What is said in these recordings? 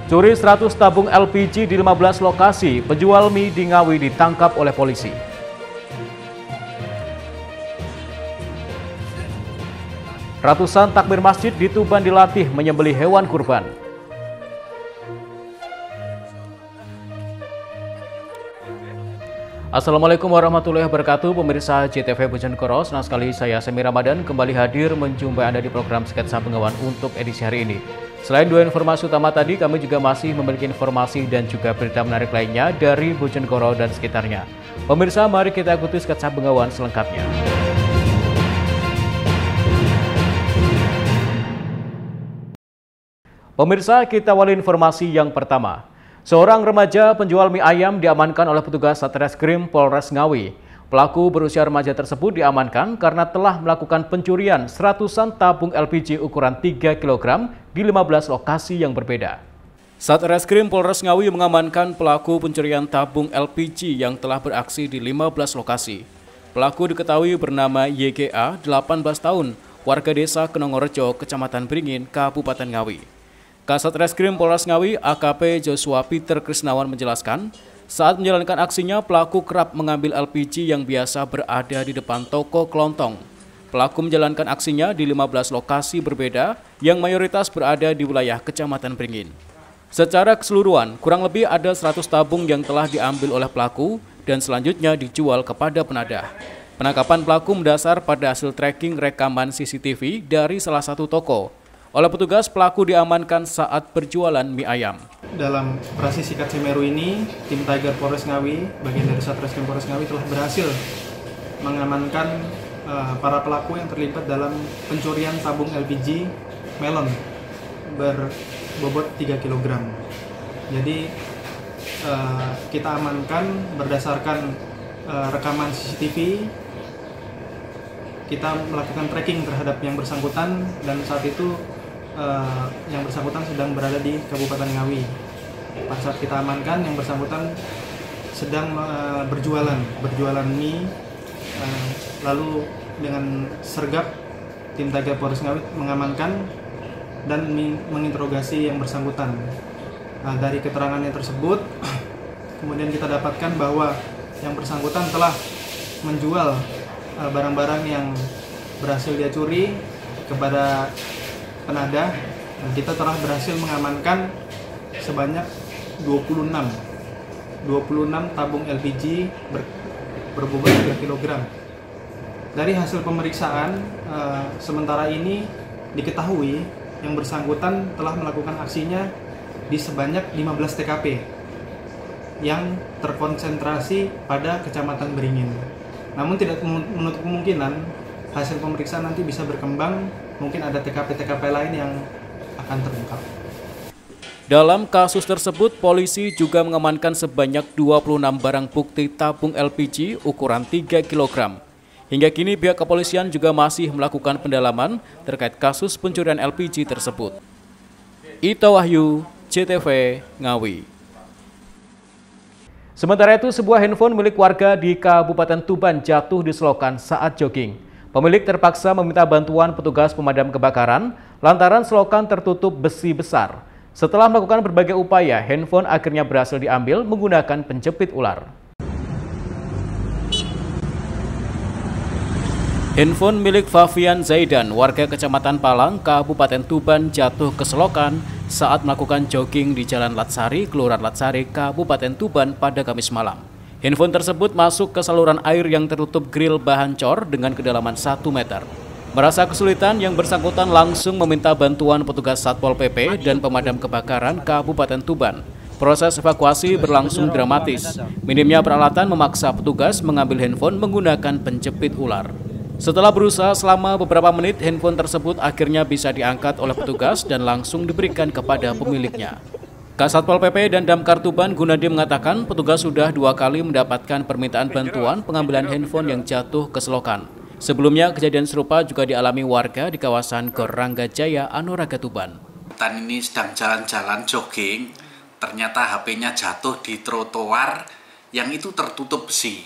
Curi 100 tabung LPG di 15 lokasi, penjual mie di Ngawi ditangkap oleh polisi. Ratusan takmir masjid di Tuban dilatih menyembelih hewan kurban. Assalamualaikum warahmatullahi wabarakatuh, pemirsa JTV Bojonegoro. Senang sekali saya Semi Ramadan kembali hadir menjumpai Anda di program Sketsa Bengawan untuk edisi hari ini. Selain dua informasi utama tadi, kami juga masih memiliki informasi dan juga berita menarik lainnya dari Bojonegoro dan sekitarnya. Pemirsa, mari kita ikuti Sketsa Bengawan selengkapnya. Pemirsa, kita awali informasi yang pertama. Seorang remaja penjual mie ayam diamankan oleh petugas Satreskrim Polres Ngawi. Pelaku berusia remaja tersebut diamankan karena telah melakukan pencurian seratusan tabung LPG ukuran 3 kg di 15 lokasi yang berbeda. Satreskrim Polres Ngawi mengamankan pelaku pencurian tabung LPG yang telah beraksi di 15 lokasi. Pelaku diketahui bernama YGA, 18 tahun, warga desa Kenongorejo, Kecamatan Beringin, Kabupaten Ngawi. Kasat Reskrim Polres Ngawi AKP Joshua Peter Krisnawan menjelaskan, saat menjalankan aksinya pelaku kerap mengambil LPG yang biasa berada di depan toko kelontong. Pelaku menjalankan aksinya di 15 lokasi berbeda yang mayoritas berada di wilayah Kecamatan Beringin. Secara keseluruhan, kurang lebih ada 100 tabung yang telah diambil oleh pelaku dan selanjutnya dijual kepada penadah. Penangkapan pelaku mendasar pada hasil tracking rekaman CCTV dari salah satu toko. Oleh petugas, pelaku diamankan saat berjualan mie ayam. Dalam operasi Sikat Semeru ini, tim Tiger Polres Ngawi, bagian dari Satreskrim Polres Ngawi telah berhasil mengamankan para pelaku yang terlibat dalam pencurian tabung LPG melon berbobot 3 kg. Jadi kita amankan berdasarkan rekaman CCTV. Kita melakukan tracking terhadap yang bersangkutan dan saat itu yang bersangkutan sedang berada di Kabupaten Ngawi. Pada saat kita amankan, yang bersangkutan sedang berjualan mie. Lalu dengan sergap tim Tiger Polres Ngawi mengamankan dan menginterogasi yang bersangkutan. Dari keterangannya tersebut, kemudian kita dapatkan bahwa yang bersangkutan telah menjual barang-barang yang berhasil dia curi kepada penadah, dan kita telah berhasil mengamankan sebanyak 26 tabung LPG berbobot 3 kg. Dari hasil pemeriksaan sementara ini diketahui yang bersangkutan telah melakukan aksinya di sebanyak 15 TKP yang terkonsentrasi pada Kecamatan Beringin. Namun tidak menutup kemungkinan hasil pemeriksaan nanti bisa berkembang, mungkin ada TKP-TKP lain yang akan terungkap. Dalam kasus tersebut, polisi juga mengamankan sebanyak 26 barang bukti tabung LPG ukuran 3 kg. Hingga kini pihak kepolisian juga masih melakukan pendalaman terkait kasus pencurian LPG tersebut. Ito Wahyu, JTV Ngawi. Sementara itu, sebuah handphone milik warga di Kabupaten Tuban jatuh di selokan saat jogging. Pemilik terpaksa meminta bantuan petugas pemadam kebakaran lantaran selokan tertutup besi besar. Setelah melakukan berbagai upaya, handphone akhirnya berhasil diambil menggunakan penjepit ular. Handphone milik Fafian Zaidan, warga Kecamatan Palang, Kabupaten Tuban jatuh ke selokan saat melakukan jogging di Jalan Latsari, Kelurahan Latsari, Kabupaten Tuban pada Kamis malam. Handphone tersebut masuk ke saluran air yang tertutup grill bahan cor dengan kedalaman 1 meter. Merasa kesulitan, yang bersangkutan langsung meminta bantuan petugas Satpol PP dan pemadam kebakaran Kabupaten Tuban. Proses evakuasi berlangsung dramatis. Minimnya peralatan memaksa petugas mengambil handphone menggunakan penjepit ular. Setelah berusaha selama beberapa menit, handphone tersebut akhirnya bisa diangkat oleh petugas dan langsung diberikan kepada pemiliknya. Kasatpol PP dan Damkar Tuban Gunadi mengatakan petugas sudah 2 kali mendapatkan permintaan bantuan pengambilan handphone yang jatuh ke selokan. Sebelumnya kejadian serupa juga dialami warga di kawasan Gor Rangga Jaya, Anoraga Tuban. Ini sedang jalan-jalan jogging, ternyata HP-nya jatuh di trotoar yang itu tertutup besi.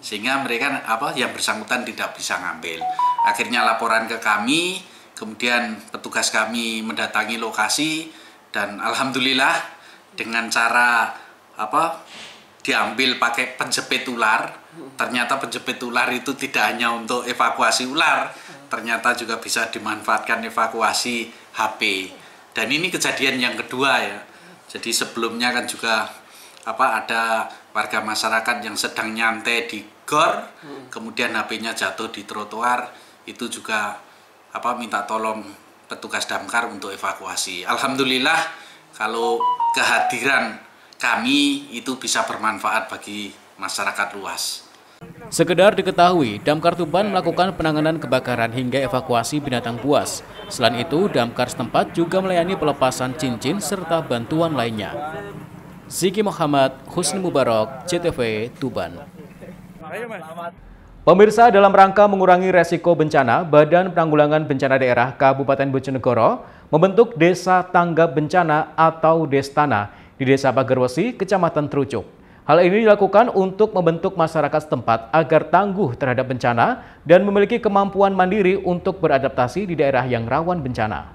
Sehingga mereka yang bersangkutan tidak bisa ngambil. Akhirnya laporan ke kami, kemudian petugas kami mendatangi lokasi. dan alhamdulillah dengan cara diambil pakai penjepit ular, ternyata penjepit ular itu tidak hanya untuk evakuasi ular, ternyata juga bisa dimanfaatkan evakuasi HP. Dan ini kejadian yang kedua ya. Jadi sebelumnya kan juga ada warga masyarakat yang sedang nyantai di gor, kemudian HP-nya jatuh di trotoar, itu juga minta tolong petugas damkar untuk evakuasi. Alhamdulillah kalau kehadiran kami itu bisa bermanfaat bagi masyarakat luas. Sekedar diketahui, Damkar Tuban melakukan penanganan kebakaran hingga evakuasi binatang buas. Selain itu, damkar setempat juga melayani pelepasan cincin serta bantuan lainnya. Ziki Muhammad, Husni Mubarak, CTV, Tuban. Pemirsa, dalam rangka mengurangi resiko bencana, Badan Penanggulangan Bencana Daerah Kabupaten Bojonegoro membentuk Desa Tanggap Bencana atau Destana di Desa Pagerwesi, Kecamatan Trucuk. Hal ini dilakukan untuk membentuk masyarakat setempat agar tangguh terhadap bencana dan memiliki kemampuan mandiri untuk beradaptasi di daerah yang rawan bencana.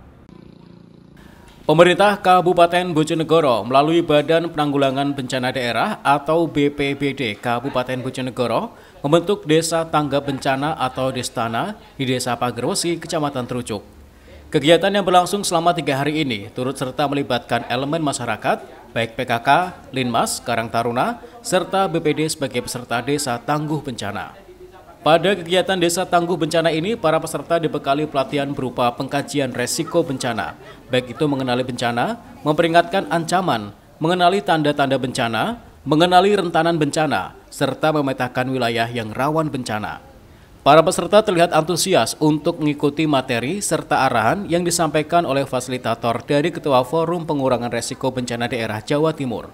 Pemerintah Kabupaten Bojonegoro melalui Badan Penanggulangan Bencana Daerah atau BPBD Kabupaten Bojonegoro membentuk Desa Tanggap Bencana atau Destana di Desa Pagerwesi, Kecamatan Trucuk. Kegiatan yang berlangsung selama 3 hari ini turut serta melibatkan elemen masyarakat, baik PKK, Linmas, Karang Taruna, serta BPD sebagai peserta Desa Tangguh Bencana. Pada kegiatan Desa Tangguh Bencana ini, para peserta dibekali pelatihan berupa pengkajian resiko bencana, baik itu mengenali bencana, memperingatkan ancaman, mengenali tanda-tanda bencana, mengenali rentanan bencana, serta memetakan wilayah yang rawan bencana. Para peserta terlihat antusias untuk mengikuti materi serta arahan yang disampaikan oleh fasilitator dari Ketua Forum Pengurangan Resiko Bencana Daerah Jawa Timur.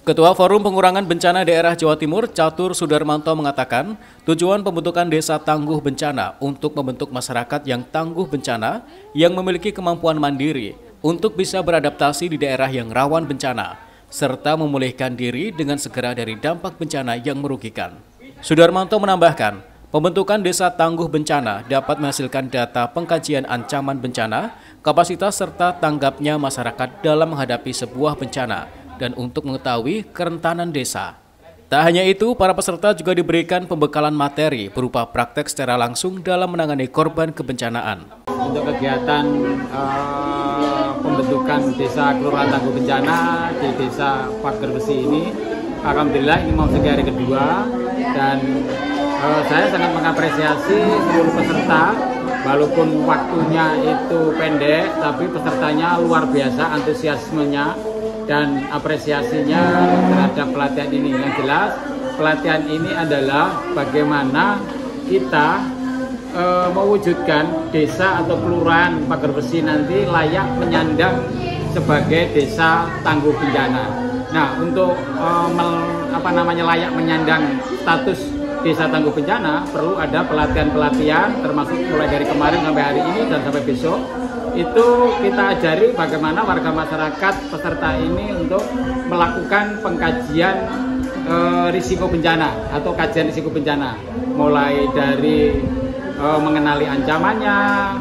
Ketua Forum Pengurangan Bencana Daerah Jawa Timur, Catur Sudarmanto, mengatakan tujuan pembentukan Desa Tangguh Bencana untuk membentuk masyarakat yang tangguh bencana yang memiliki kemampuan mandiri untuk bisa beradaptasi di daerah yang rawan bencana, serta memulihkan diri dengan segera dari dampak bencana yang merugikan. Sudarmanto menambahkan, pembentukan Desa Tangguh Bencana dapat menghasilkan data pengkajian ancaman bencana, kapasitas serta tanggapnya masyarakat dalam menghadapi sebuah bencana, dan untuk mengetahui kerentanan desa. Tak hanya itu, para peserta juga diberikan pembekalan materi berupa praktek secara langsung dalam menangani korban kebencanaan. Untuk kegiatan pembentukan Desa Kelurahan Tangguh Bencana di Desa Pagerwesi ini, alhamdulillah ini memasuki hari kedua, dan saya sangat mengapresiasi seluruh peserta, walaupun waktunya itu pendek, tapi pesertanya luar biasa antusiasmenya dan apresiasinya terhadap pelatihan ini. Yang jelas, pelatihan ini adalah bagaimana kita mewujudkan desa atau kelurahan Pagerwesi nanti layak menyandang sebagai desa tangguh bencana. Nah, untuk layak menyandang status Desa Tangguh Bencana perlu ada pelatihan-pelatihan, termasuk mulai dari kemarin sampai hari ini dan sampai besok. Itu kita ajari bagaimana warga masyarakat peserta ini untuk melakukan pengkajian risiko bencana atau kajian risiko bencana, mulai dari mengenali ancamannya,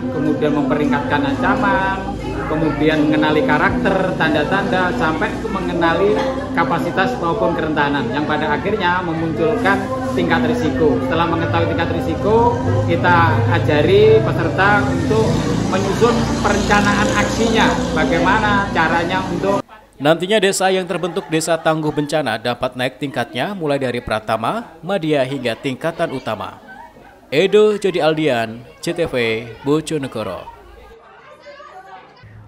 kemudian memperingatkan ancaman, kemudian mengenali karakter, tanda-tanda, sampai mengenali kapasitas maupun kerentanan, yang pada akhirnya memunculkan tingkat risiko. Setelah mengetahui tingkat risiko, kita ajari peserta untuk menyusun perencanaan aksinya, bagaimana caranya untuk nantinya desa yang terbentuk Desa Tangguh Bencana dapat naik tingkatnya mulai dari pratama, madya hingga tingkatan utama. Edo Jody Aldian, CTV, Bojonegoro.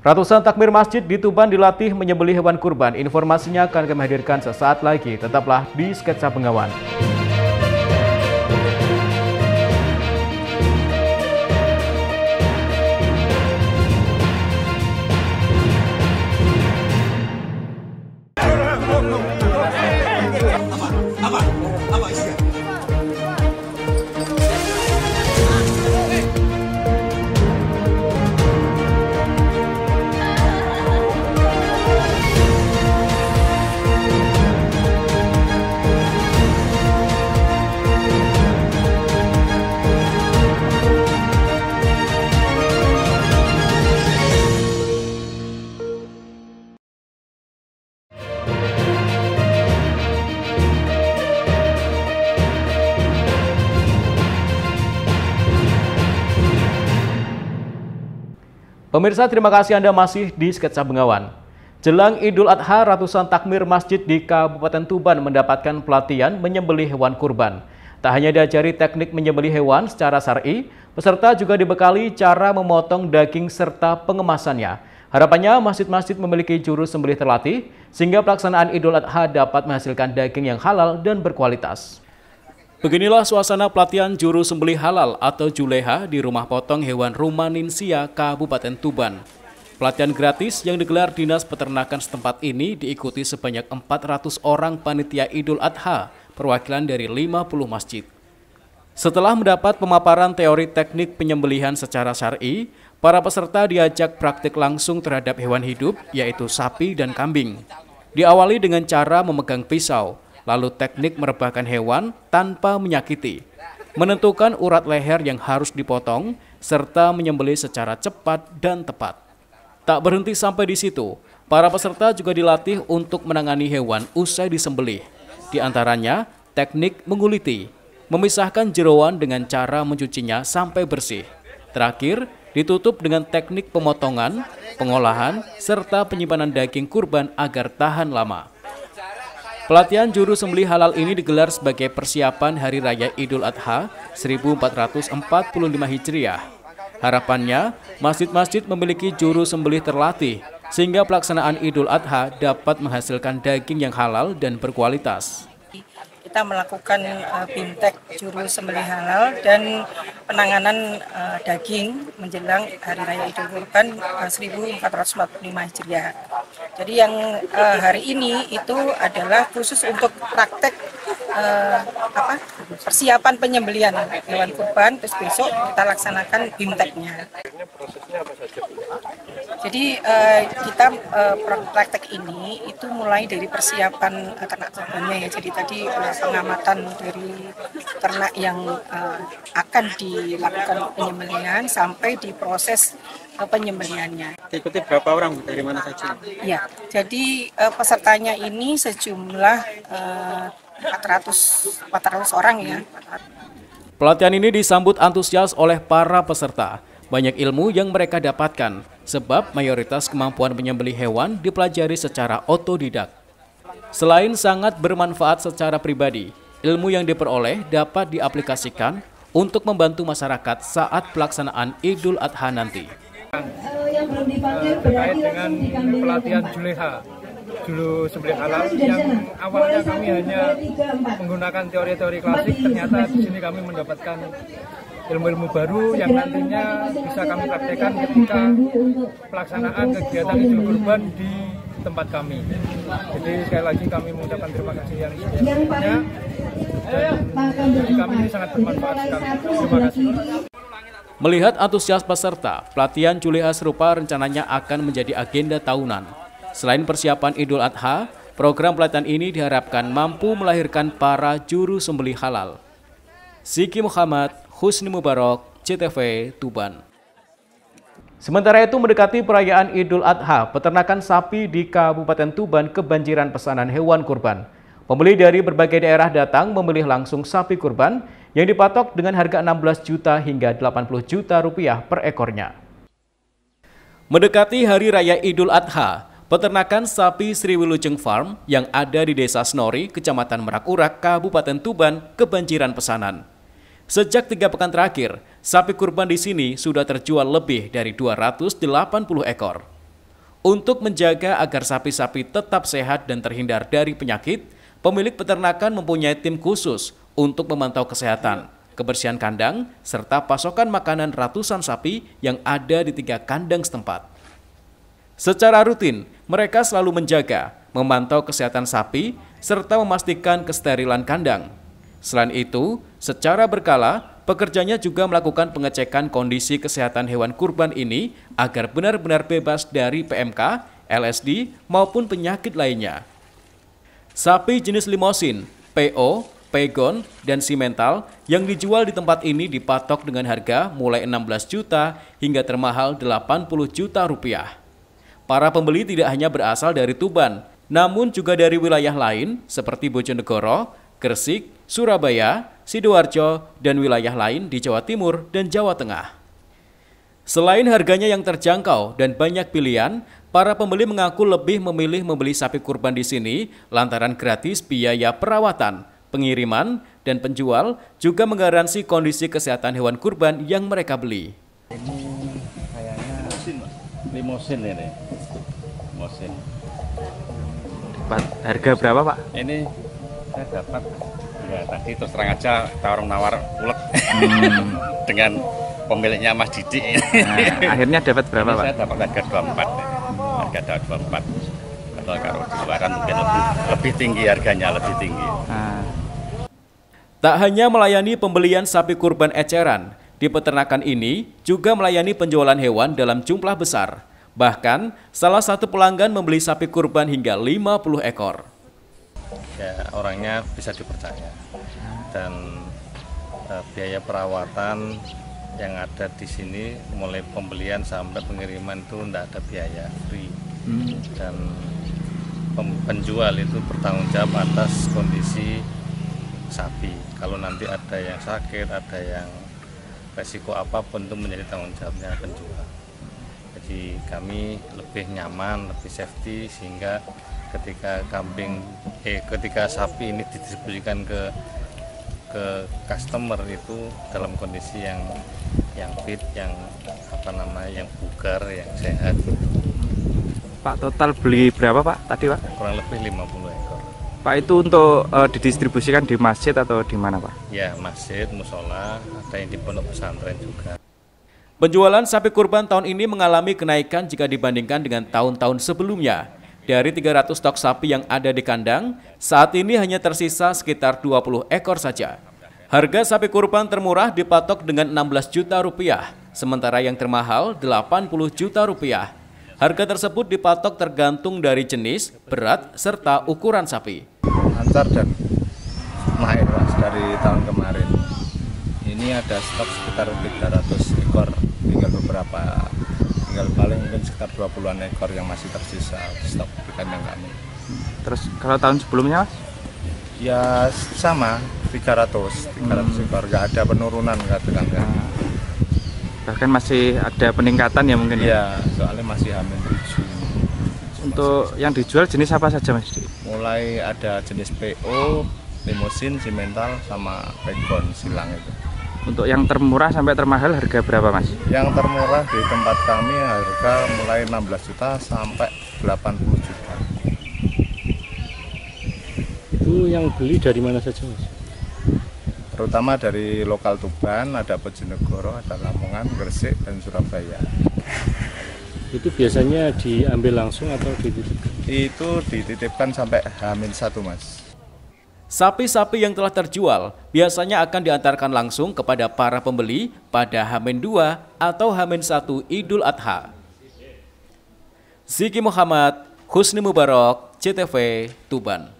Ratusan takmir masjid di Tuban dilatih menyembelih hewan kurban. Informasinya akan kami hadirkan sesaat lagi. Tetaplah di Sketsa Bengawan. Pemirsa, terima kasih Anda masih di Sketsa Bengawan. Jelang Idul Adha, ratusan takmir masjid di Kabupaten Tuban mendapatkan pelatihan menyembelih hewan kurban. Tak hanya diajari teknik menyembelih hewan secara syar'i, peserta juga dibekali cara memotong daging serta pengemasannya. Harapannya masjid-masjid memiliki juru sembelih terlatih, sehingga pelaksanaan Idul Adha dapat menghasilkan daging yang halal dan berkualitas. Beginilah suasana pelatihan juru sembelih halal atau juleha di Rumah Potong Hewan Rumaninsia, Kabupaten Tuban. Pelatihan gratis yang digelar Dinas Peternakan setempat ini diikuti sebanyak 400 orang panitia Idul Adha, perwakilan dari 50 masjid. Setelah mendapat pemaparan teori teknik penyembelihan secara syar'i, para peserta diajak praktik langsung terhadap hewan hidup, yaitu sapi dan kambing. Diawali dengan cara memegang pisau, lalu teknik merebahkan hewan tanpa menyakiti, menentukan urat leher yang harus dipotong, serta menyembelih secara cepat dan tepat. Tak berhenti sampai di situ, para peserta juga dilatih untuk menangani hewan usai disembelih. Di antaranya, teknik menguliti, memisahkan jeroan dengan cara mencucinya sampai bersih. Terakhir, ditutup dengan teknik pemotongan, pengolahan, serta penyimpanan daging kurban agar tahan lama. Pelatihan juru sembelih halal ini digelar sebagai persiapan Hari Raya Idul Adha 1445 Hijriah. Harapannya, masjid-masjid memiliki juru sembelih terlatih, sehingga pelaksanaan Idul Adha dapat menghasilkan daging yang halal dan berkualitas. Kita melakukan bimtek juru sembelih halal dan penanganan daging menjelang Hari Raya Idul Kurban 1445 Hijriah. Jadi yang hari ini itu adalah khusus untuk praktek persiapan penyembelihan hewan kurban, terus besok kita laksanakan bimteknya. Jadi kita praktek ini itu mulai dari persiapan ternak kurbannya ya. Jadi tadi pengamatan dari ternak yang akan dilakukan penyembelihan sampai di proses penyembelihannya. Diikuti berapa orang, dari mana saja? Ya, jadi pesertanya ini sejumlah 400 orang ya. Pelatihan ini disambut antusias oleh para peserta. Banyak ilmu yang mereka dapatkan, sebab mayoritas kemampuan menyembelih hewan dipelajari secara otodidak. Selain sangat bermanfaat secara pribadi, ilmu yang diperoleh dapat diaplikasikan untuk membantu masyarakat saat pelaksanaan Idul Adha nanti. Terkait dengan pelatihan juleha, juru sembelih halal, yang awalnya kami hanya menggunakan teori-teori klasik, ternyata di sini kami mendapatkan ilmu-ilmu baru yang nantinya bisa kami praktekkan ketika pelaksanaan kegiatan Idul Kurban di tempat kami. Jadi sekali lagi kami mengucapkan terima kasih yang sebenarnya, dan bagi kami ini sangat bermanfaat sekali. Terima kasih. Melihat antusias peserta, pelatihan juleha serupa rencananya akan menjadi agenda tahunan. Selain persiapan Idul Adha, program pelatihan ini diharapkan mampu melahirkan para juru sembelih halal. Siki Muhammad, Husni Mubarak, CTV, Tuban. Sementara itu mendekati perayaan Idul Adha, peternakan sapi di Kabupaten Tuban kebanjiran pesanan hewan kurban. Pembeli dari berbagai daerah datang memilih langsung sapi kurban yang dipatok dengan harga 16 juta hingga 80 juta rupiah per ekornya. Mendekati Hari Raya Idul Adha, peternakan sapi Sriwilujeng Farm yang ada di Desa Snori, Kecamatan Merak Urak, Kabupaten Tuban kebanjiran pesanan. Sejak 3 pekan terakhir, sapi kurban di sini sudah terjual lebih dari 280 ekor. Untuk menjaga agar sapi-sapi tetap sehat dan terhindar dari penyakit, pemilik peternakan mempunyai tim khusus untuk memantau kesehatan, kebersihan kandang, serta pasokan makanan ratusan sapi yang ada di 3 kandang setempat. Secara rutin, mereka selalu menjaga, memantau kesehatan sapi, serta memastikan kesterilan kandang. Selain itu, secara berkala, pekerjanya juga melakukan pengecekan kondisi kesehatan hewan kurban ini agar benar-benar bebas dari PMK, LSD, maupun penyakit lainnya. Sapi jenis limosin, PO, pegon, dan simental yang dijual di tempat ini dipatok dengan harga mulai 16 juta hingga termahal 80 juta rupiah. Para pembeli tidak hanya berasal dari Tuban, namun juga dari wilayah lain seperti Bojonegoro, Gresik, Surabaya, Sidoarjo, dan wilayah lain di Jawa Timur dan Jawa Tengah. Selain harganya yang terjangkau dan banyak pilihan, para pembeli mengaku lebih memilih membeli sapi kurban di sini lantaran gratis biaya perawatan, pengiriman, dan penjual juga menggaransi kondisi kesehatan hewan kurban yang mereka beli. Ini kayaknya limosin ini. Limosin. Dapat harga berapa, Pak? Ini saya dapat ya tadi terus terang aja tawar-nawar ulet dengan pemiliknya Mas Didi. Nah, akhirnya dapat berapa, Pak? Saya dapat harga 24. Harga 24. Kalau di luaran mungkin lebih tinggi harganya, lebih tinggi. Nah. Tak hanya melayani pembelian sapi kurban eceran, di peternakan ini juga melayani penjualan hewan dalam jumlah besar. Bahkan, salah satu pelanggan membeli sapi kurban hingga 50 ekor. Ya, orangnya bisa dipercaya. Dan biaya perawatan yang ada di sini mulai pembelian sampai pengiriman itu tidak ada biaya, free. Dan penjual itu bertanggung jawab atas kondisi sapi. Kalau nanti ada yang sakit, ada yang resiko apapun itu menjadi tanggung jawabnya penjual. Jadi kami lebih nyaman, lebih safety sehingga ketika sapi ini didistribusikan ke customer itu dalam kondisi yang fit, yang bugar, yang sehat. Pak, total beli berapa, Pak? Tadi, Pak? Kurang lebih 50 ekor. Pak, itu untuk didistribusikan di masjid atau di mana, Pak? Ya, masjid, musola, ada yang di pondok pesantren juga. Penjualan sapi kurban tahun ini mengalami kenaikan jika dibandingkan dengan tahun-tahun sebelumnya. Dari 300 stok sapi yang ada di kandang, saat ini hanya tersisa sekitar 20 ekor saja. Harga sapi kurban termurah dipatok dengan 16 juta rupiah, sementara yang termahal 80 juta rupiah. Harga tersebut dipatok tergantung dari jenis, berat, serta ukuran sapi. Lancar dan naik Mas dari tahun kemarin. Ini ada stok sekitar 300 ekor, tinggal paling mungkin sekitar 20-an ekor yang masih tersisa stok di kandang kami. Terus kalau tahun sebelumnya, Mas? Ya sama, 300 ekor, nggak ada penurunan katakan. Bahkan masih ada peningkatan ya mungkin? Ya, soalnya masih H-7. Untuk yang dijual jenis apa saja, Mas? Mulai ada jenis PO, limosin, simental, sama pegon, silang itu. Untuk yang termurah sampai termahal harga berapa, Mas? Yang termurah di tempat kami harga mulai 16 juta sampai 80 juta. Itu yang beli dari mana saja, Mas? Terutama dari lokal Tuban, ada Bojonegoro, ada Lamongan, Gresik, dan Surabaya. Itu biasanya diambil langsung atau dititipkan? Itu dititipkan sampai H-1, Mas. Sapi-sapi yang telah terjual biasanya akan diantarkan langsung kepada para pembeli pada H-2 atau H-1 Idul Adha. Ziki Muhammad, Husni Mubarak, CTV, Tuban.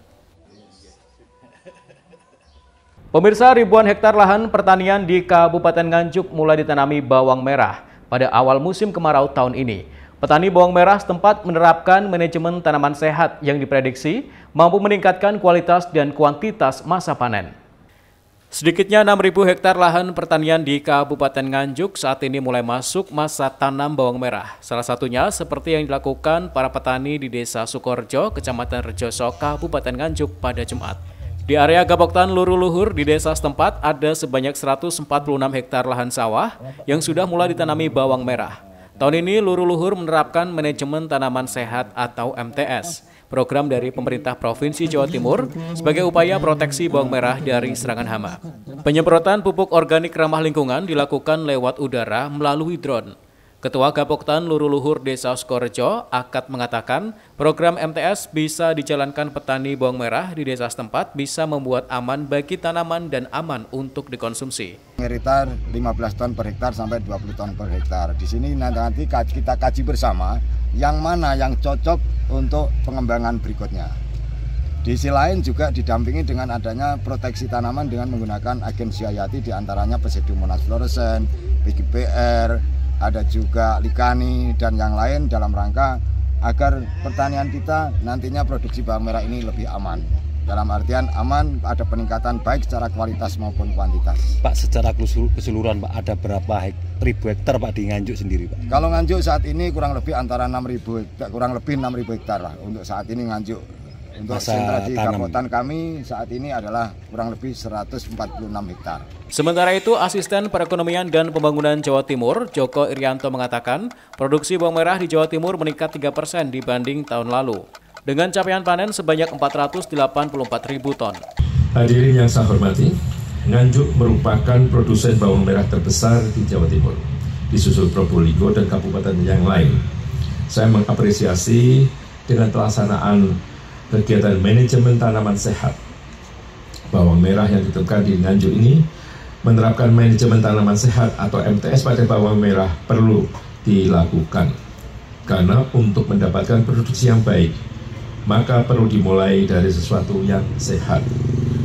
Pemirsa, ribuan hektar lahan pertanian di Kabupaten Nganjuk mulai ditanami bawang merah pada awal musim kemarau tahun ini. Petani bawang merah setempat menerapkan manajemen tanaman sehat yang diprediksi mampu meningkatkan kualitas dan kuantitas masa panen. Sedikitnya 6.000 hektar lahan pertanian di Kabupaten Nganjuk saat ini mulai masuk masa tanam bawang merah. Salah satunya seperti yang dilakukan para petani di Desa Sukorjo, Kecamatan Rejoso, Kabupaten Nganjuk pada Jumat. Di area Gaboktan Luru Luhur di desa setempat ada sebanyak 146 hektar lahan sawah yang sudah mulai ditanami bawang merah. Tahun ini Luru Luhur menerapkan manajemen tanaman sehat atau MTS, program dari pemerintah Provinsi Jawa Timur sebagai upaya proteksi bawang merah dari serangan hama. Penyemprotan pupuk organik ramah lingkungan dilakukan lewat udara melalui drone. Ketua Gaboktan Luru Luhur Desa Sukorejo, Akad, mengatakan program MTS bisa dijalankan petani bawang merah di desa setempat bisa membuat aman bagi tanaman dan aman untuk dikonsumsi. Hektar 15 ton per hektar sampai 20 ton per hektar. Di sini nanti kita kaji bersama yang mana yang cocok untuk pengembangan berikutnya. Di sisi lain juga didampingi dengan adanya proteksi tanaman dengan menggunakan agensi hayati diantaranya Pseudomonas fluorescens, PGPR, ada juga Likani dan yang lain dalam rangka agar pertanian kita nantinya produksi bawang merah ini lebih aman. Dalam artian aman, ada peningkatan baik secara kualitas maupun kuantitas. Pak, secara keseluruhan Pak, ada berapa ribu hektar Pak di Nganjuk sendiri Pak? Kalau Nganjuk saat ini kurang lebih antara 6.000 hektar, kurang lebih 6.000 hektar lah untuk saat ini Nganjuk. Untuk sentra di Kabupaten kami saat ini adalah kurang lebih 146 hektar. Sementara itu, Asisten Perekonomian dan Pembangunan Jawa Timur, Joko Irianto mengatakan, produksi bawang merah di Jawa Timur meningkat 3% dibanding tahun lalu, dengan capaian panen sebanyak 484.000 ton. Hadirin yang saya hormati, Nganjuk merupakan produsen bawang merah terbesar di Jawa Timur, disusul Probolinggo dan kabupaten yang lain. Saya mengapresiasi dengan pelaksanaan kegiatan manajemen tanaman sehat bawang merah yang ditetapkan di Nganjuk ini. Menerapkan manajemen tanaman sehat atau MTS pada bawang merah perlu dilakukan, karena untuk mendapatkan produksi yang baik maka perlu dimulai dari sesuatu yang sehat,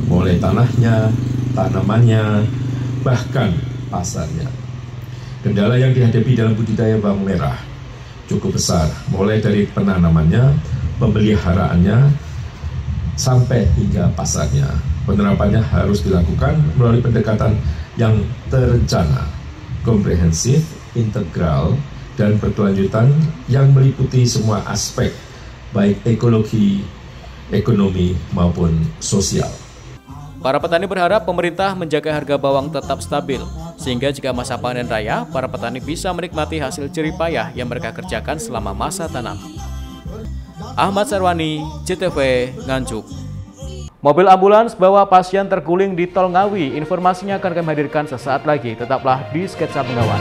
mulai tanahnya, tanamannya, bahkan pasarnya. Kendala yang dihadapi dalam budidaya bawang merah cukup besar, mulai dari penanamannya, pemeliharaannya, sampai hingga pasarnya. Penerapannya harus dilakukan melalui pendekatan yang terencana, komprehensif, integral, dan berkelanjutan yang meliputi semua aspek, baik ekologi, ekonomi, maupun sosial. Para petani berharap pemerintah menjaga harga bawang tetap stabil, sehingga jika masa panen raya, para petani bisa menikmati hasil jerih payah yang mereka kerjakan selama masa tanam. Ahmad Sarwani, JTV, Nganjuk. Mobil ambulans bawa pasien terguling di Tol Ngawi. Informasinya akan kami hadirkan sesaat lagi. Tetaplah di Sketsa Bengawan.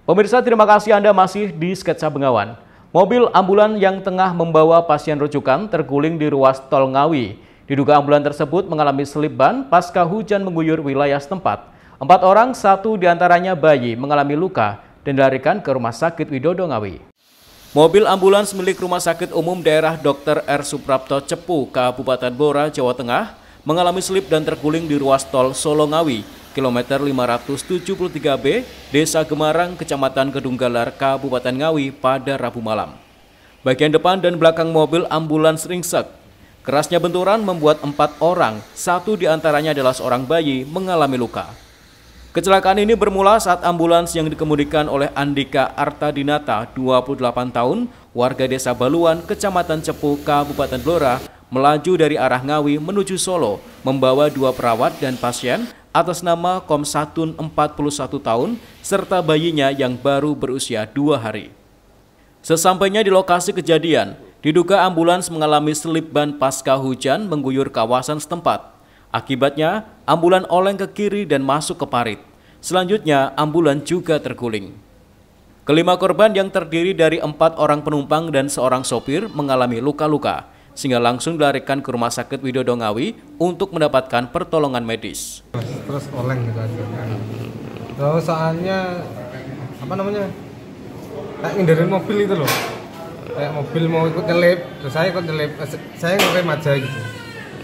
Pemirsa, terima kasih Anda masih di Sketsa Bengawan. Mobil ambulan yang tengah membawa pasien rujukan terguling di ruas Tol Ngawi. Diduga ambulan tersebut mengalami selip ban pasca hujan mengguyur wilayah setempat. 4 orang, 1 diantaranya bayi, mengalami luka dan dilarikan ke Rumah Sakit Widodo Ngawi. Mobil ambulans milik Rumah Sakit Umum Daerah Dr. R. Suprapto Cepu, Kabupaten Blora, Jawa Tengah, mengalami selip dan terguling di ruas Tol Solo Ngawi, kilometer 573B, Desa Gemarang, Kecamatan Kedunggalar, Kabupaten Ngawi pada Rabu malam. Bagian depan dan belakang mobil ambulans ringsek. Kerasnya benturan membuat 4 orang, 1 diantaranya adalah seorang bayi, mengalami luka. Kecelakaan ini bermula saat ambulans yang dikemudikan oleh Andika Artadinata, 28 tahun, warga Desa Baluan, Kecamatan Cepu, Kabupaten Blora, melaju dari arah Ngawi menuju Solo, membawa 2 perawat dan pasien atas nama Komsatun 41 tahun, serta bayinya yang baru berusia 2 hari. Sesampainya di lokasi kejadian, diduga ambulans mengalami selip ban pasca hujan mengguyur kawasan setempat. Akibatnya, ambulan oleng ke kiri dan masuk ke parit. Selanjutnya, ambulan juga terguling. Kelima korban yang terdiri dari 4 orang penumpang dan seorang sopir mengalami luka-luka, sehingga langsung dilarikan ke Rumah Sakit Widodo Ngawi untuk mendapatkan pertolongan medis. Terus oleng gitu aja. Terus soalnya kayak ngindarin mobil itu loh. Kayak mobil mau ikut nyelip, terus saya ikut nyelip, saya ngerem aja gitu.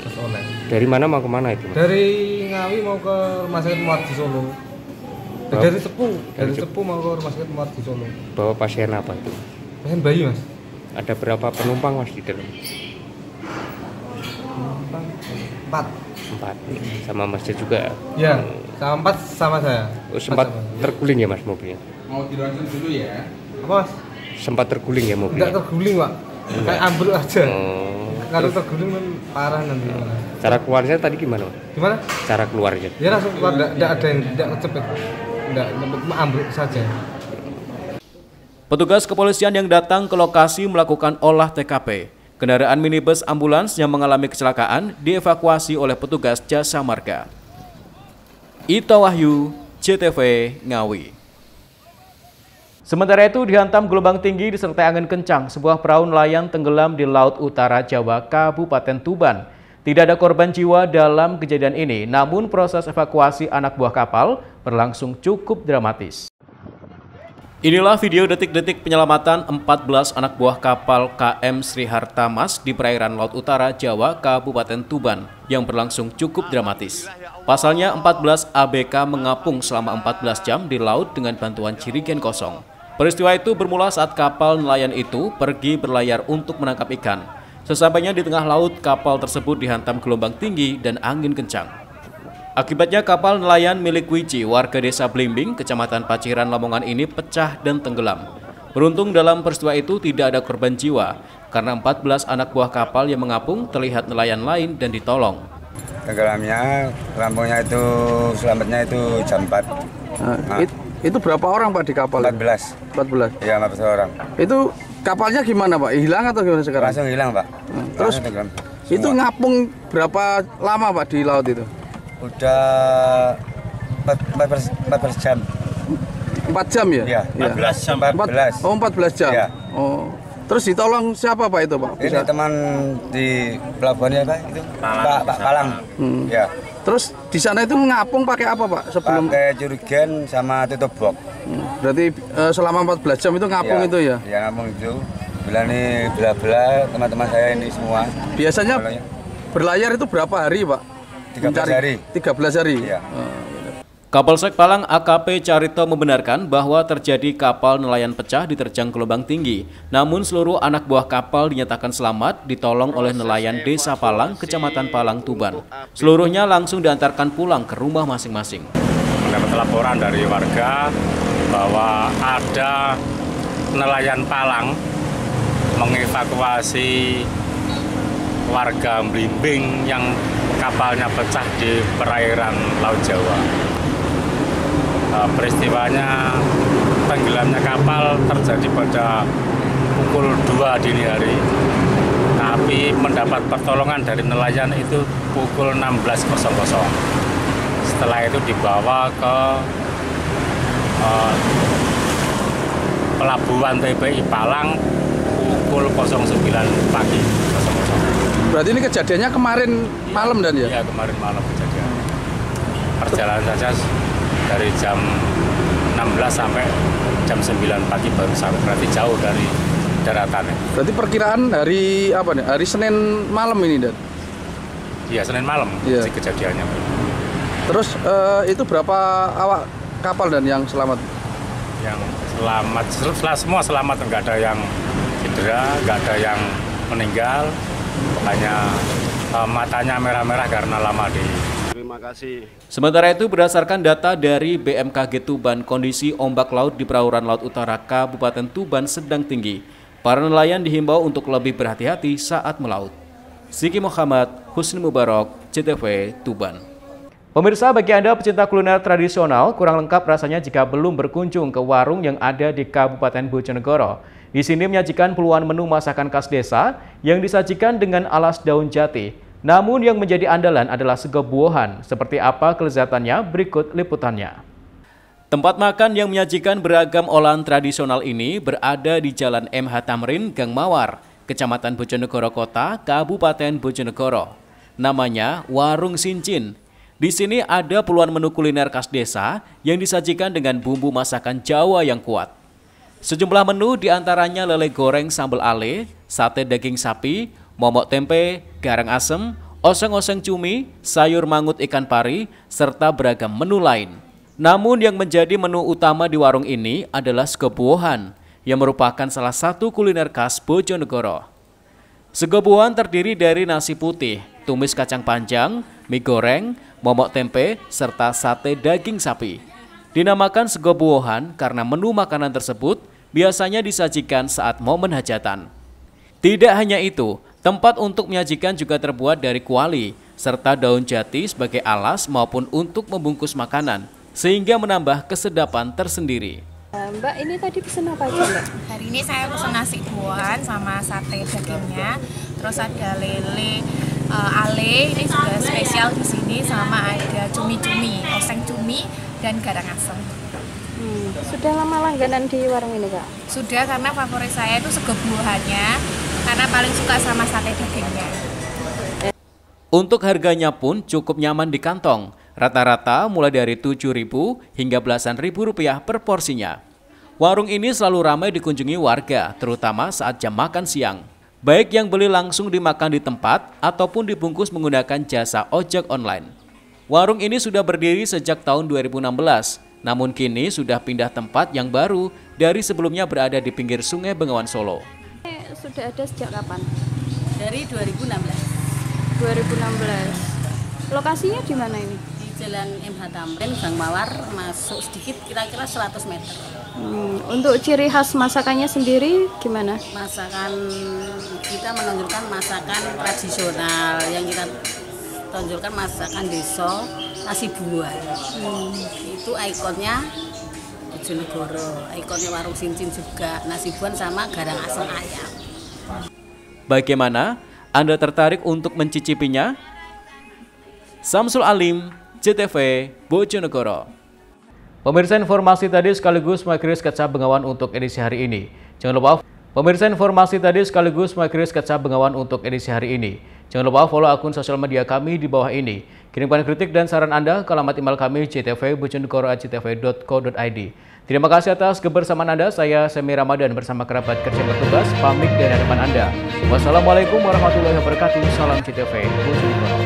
Terus oleng. Dari mana mau kemana itu? Dari Ngawi mau ke Rumah Sakit Muardi Solo. Dari Cepu mau ke Rumah Sakit Muardi Solo. Bawa pasien apa itu? Pasien bayi, Mas. Ada berapa penumpang Mas di dalam? 4 sama Masnya juga? Ya, sama 4 sama saya. Sempat terguling ya Mas mobilnya? Mau dironsen dulu ya? Apa Mas? Sempat terguling ya mobilnya? Enggak terguling Pak, kayak ambruk aja. Kalau terguling kan parah nanti. Cara keluarnya tadi gimana? Gimana? Cara keluarnya? Ya langsung keluar, tidak ada yang tidak kecepet, tidak ambruk saja. Petugas kepolisian yang datang ke lokasi melakukan olah TKP. Kendaraan minibus ambulans yang mengalami kecelakaan dievakuasi oleh petugas Jasa Marga. Ito Wahyu, JTV Ngawi. Sementara itu dihantam gelombang tinggi disertai angin kencang, sebuah perahu nelayan tenggelam di Laut Utara Jawa, Kabupaten Tuban. Tidak ada korban jiwa dalam kejadian ini, namun proses evakuasi anak buah kapal berlangsung cukup dramatis. Inilah video detik-detik penyelamatan 14 anak buah kapal KM Sri Hartamas di perairan Laut Utara Jawa, Kabupaten Tuban yang berlangsung cukup dramatis. Pasalnya 14 ABK mengapung selama 14 jam di laut dengan bantuan jirigen kosong. Peristiwa itu bermula saat kapal nelayan itu pergi berlayar untuk menangkap ikan. Sesampainya di tengah laut, kapal tersebut dihantam gelombang tinggi dan angin kencang. Akibatnya kapal nelayan milik Wiji, warga desa Blimbing, Kecamatan Paciran, Lamongan ini pecah dan tenggelam. Beruntung dalam peristiwa itu tidak ada korban jiwa, karena 14 anak buah kapal yang mengapung terlihat nelayan lain dan ditolong. Tenggelamnya, rampungnya itu, selamatnya itu jam 4. Itu berapa orang Pak di kapal? 14. 14? Iya, 14 orang. Itu kapalnya gimana Pak? Hilang atau gimana sekarang? Langsung hilang Pak. Terus itu ngapung berapa lama Pak di laut itu? Udah 14 jam. 4 jam ya? Iya, 14 jam. 14. Oh, 14 jam? Ya. Oh. Terus ditolong siapa Pak itu Pak? Ini teman di pelabuhan ya Pak, itu Pak Palang. Ya. Terus di sana itu ngapung pakai apa Pak? Sebelum pakai jurigen sama tutup box. Berarti selama 14 jam itu ngapung ya, itu ya? Iya ngapung itu. Bila nih bela-bela teman-teman saya ini semua. Biasanya berlayar itu berapa hari Pak? 13 hari. 13 hari? Iya. Kapolsek Palang AKP Carito membenarkan bahwa terjadi kapal nelayan pecah diterjang gelombang tinggi. Namun seluruh anak buah kapal dinyatakan selamat, ditolong oleh nelayan Desa Palang, Kecamatan Palang, Tuban. Seluruhnya langsung diantarkan pulang ke rumah masing-masing. Mendapat laporan dari warga bahwa ada nelayan Palang mengevakuasi warga Blimbing yang kapalnya pecah di perairan Laut Jawa. Peristiwanya tenggelamnya kapal terjadi pada pukul 2 dini hari, tapi mendapat pertolongan dari nelayan itu pukul 16.00. Setelah itu dibawa ke pelabuhan TPI Palang pukul 09 pagi. Berarti ini kejadiannya kemarin malam dan ya? Iya, kemarin malam kejadian. Perjalanan saja dari jam 16 sampai jam 9 pagi baru sampai, berarti jauh dari daratannya. Berarti perkiraan hari apa nih? Hari Senin malam ini Dan? Iya, Senin malam ya. Kejadiannya. Terus itu berapa awak kapal dan yang selamat? Yang selamat, semua selamat, nggak ada yang cedera, nggak ada yang meninggal. Hanya matanya merah-merah karena lama di. Terima kasih. Sementara itu berdasarkan data dari BMKG Tuban, kondisi ombak laut di perairan Laut Utara Kabupaten Tuban sedang tinggi. Para nelayan dihimbau untuk lebih berhati-hati saat melaut. Siki Muhammad, Husni Mubarak, JTV Tuban. Pemirsa, bagi Anda pecinta kuliner tradisional, kurang lengkap rasanya jika belum berkunjung ke warung yang ada di Kabupaten Bojonegoro. Di sini menyajikan puluhan menu masakan khas desa yang disajikan dengan alas daun jati. Namun yang menjadi andalan adalah sego buahan. Seperti apa kelezatannya? Berikut liputannya. Tempat makan yang menyajikan beragam olahan tradisional ini berada di Jalan MH Tamrin, Gang Mawar, Kecamatan Bojonegoro Kota, Kabupaten Bojonegoro. Namanya Warung Sincin. Di sini ada puluhan menu kuliner khas desa yang disajikan dengan bumbu masakan Jawa yang kuat. Sejumlah menu diantaranya lele goreng sambal ale, sate daging sapi, momok tempe, garang asem, oseng-oseng cumi, sayur mangut ikan pari, serta beragam menu lain. Namun yang menjadi menu utama di warung ini adalah sego buahan, yang merupakan salah satu kuliner khas Bojonegoro. Sego buahan terdiri dari nasi putih, tumis kacang panjang, mie goreng, momok tempe, serta sate daging sapi. Dinamakan sego buahan karena menu makanan tersebut biasanya disajikan saat momen hajatan. Tidak hanya itu, tempat untuk menyajikan juga terbuat dari kuali, serta daun jati sebagai alas maupun untuk membungkus makanan, sehingga menambah kesedapan tersendiri. Mbak, ini tadi pesen apa aja, Mbak? Hari ini saya pesen nasi buahan sama sate dagingnya, terus ada lele ale, ini juga spesial di sini, sama ada cumi-cumi, oseng cumi dan garang asem. Sudah lama langganan di warung ini, Kak? Sudah, karena favorit saya itu sego buahannya, karena paling suka sama sate dagingnya. Untuk harganya pun cukup nyaman di kantong. Rata-rata mulai dari 7.000 hingga belasan ribu rupiah per porsinya. Warung ini selalu ramai dikunjungi warga, terutama saat jam makan siang. Baik yang beli langsung dimakan di tempat ataupun dibungkus menggunakan jasa ojek online. Warung ini sudah berdiri sejak tahun 2016, namun kini sudah pindah tempat yang baru dari sebelumnya berada di pinggir Sungai Bengawan Solo. Sudah ada sejak kapan? Dari 2016. 2016. Lokasinya di mana ini? Jalan MH Tamrin, Gang Mawar, masuk sedikit kira-kira 100 meter. Untuk ciri khas masakannya sendiri gimana? Masakan kita menunjukkan masakan tradisional, yang kita tonjolkan masakan desa, nasi buah. Itu ikonnya Bojonegoro, ikonnya warung Sincin juga, nasi buah sama garang asem ayam. Bagaimana? Anda tertarik untuk mencicipinya? Samsul Alim, JTV, Bojonegoro. Pemirsa, informasi tadi sekaligus mengakhiri sketsa Bengawan untuk edisi hari ini. Jangan lupa Jangan lupa follow akun sosial media kami di bawah ini. Kirimkan kritik dan saran Anda ke alamat email kami jtv.bojonegoro@jtv.co.id. Terima kasih atas kebersamaan Anda. Saya Semi Ramadan bersama kerabat kerja bertugas pamit dari hadapan Anda. Wassalamualaikum warahmatullahi wabarakatuh. Salam JTV Bojonegoro.